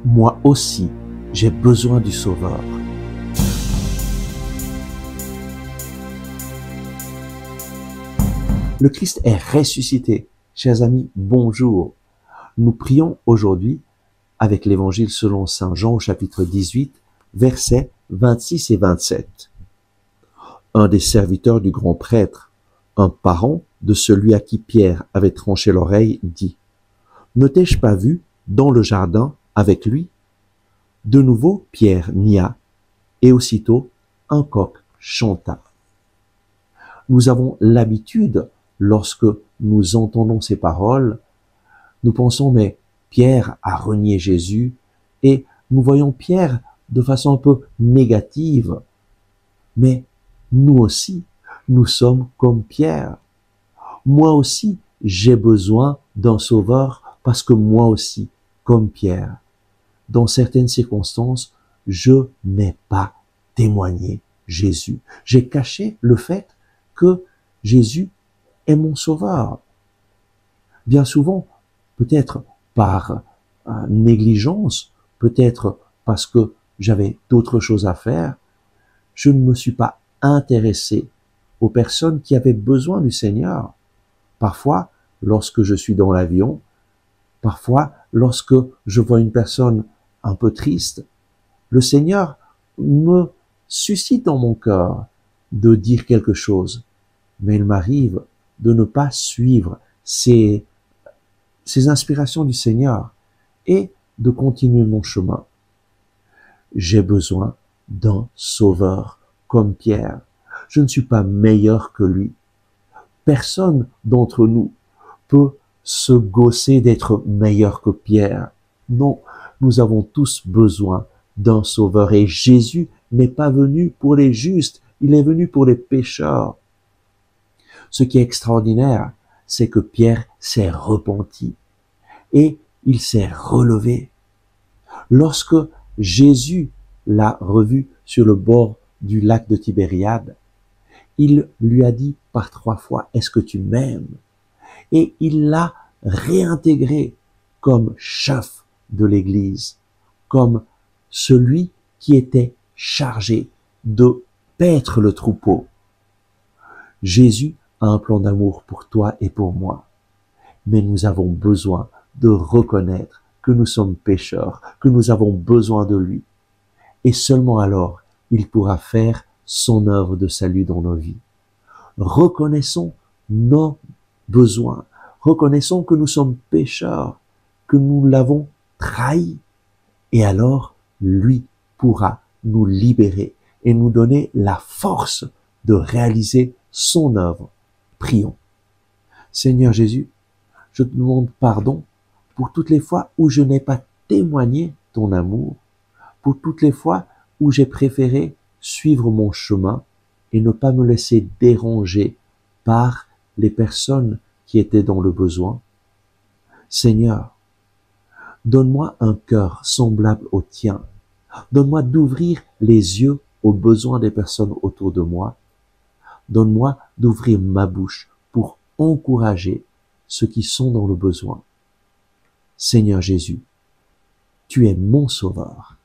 moi aussi, j'ai besoin du Sauveur. Le Christ est ressuscité. Chers amis, bonjour. Nous prions aujourd'hui avec l'Évangile selon Saint Jean au chapitre 18, versets 26 et 27. Un des serviteurs du grand prêtre, un parent de celui à qui Pierre avait tranché l'oreille, dit: « Ne t'ai-je pas vu dans le jardin avec lui ?» De nouveau, Pierre nia, et aussitôt un coq chanta. Nous avons l'habitude, lorsque nous entendons ces paroles, nous pensons, mais Pierre a renié Jésus, et nous voyons Pierre de façon un peu négative. Mais nous aussi, nous sommes comme Pierre. Moi aussi, j'ai besoin d'un sauveur parce que moi aussi, comme Pierre, dans certaines circonstances, je n'ai pas témoigné Jésus. J'ai caché le fait que Jésus est mon sauveur. Bien souvent, peut-être par négligence, peut-être parce que j'avais d'autres choses à faire, je ne me suis pas intéressé aux personnes qui avaient besoin du Seigneur. Parfois, lorsque je suis dans l'avion, parfois, lorsque je vois une personne un peu triste, le Seigneur me suscite dans mon cœur de dire quelque chose. Mais il m'arrive de ne pas suivre ces inspirations du Seigneur et de continuer mon chemin. J'ai besoin d'un sauveur comme Pierre. Je ne suis pas meilleur que lui. Personne d'entre nous peut se gausser d'être meilleur que Pierre. Non, nous avons tous besoin d'un sauveur et Jésus n'est pas venu pour les justes, il est venu pour les pécheurs. Ce qui est extraordinaire, c'est que Pierre s'est repenti et il s'est relevé. Lorsque Jésus l'a revu sur le bord du lac de Tibériade, il lui a dit par 3 fois, « Est-ce que tu m'aimes ?» Et il l'a réintégré comme chef de l'Église, comme celui qui était chargé de paître le troupeau. Jésus a un plan d'amour pour toi et pour moi, mais nous avons besoin de reconnaître que nous sommes pécheurs, que nous avons besoin de lui. Et seulement alors, il pourra faire son œuvre de salut dans nos vies. Reconnaissons nos besoins. Reconnaissons que nous sommes pécheurs, que nous l'avons trahi. Et alors, lui pourra nous libérer et nous donner la force de réaliser son œuvre. Prions. Seigneur Jésus, je te demande pardon pour toutes les fois où je n'ai pas témoigné ton amour, pour toutes les fois où j'ai préféré suivre mon chemin et ne pas me laisser déranger par les personnes qui étaient dans le besoin. Seigneur, donne-moi un cœur semblable au tien. Donne-moi d'ouvrir les yeux aux besoins des personnes autour de moi. Donne-moi d'ouvrir ma bouche pour encourager ceux qui sont dans le besoin. Seigneur Jésus, tu es mon sauveur.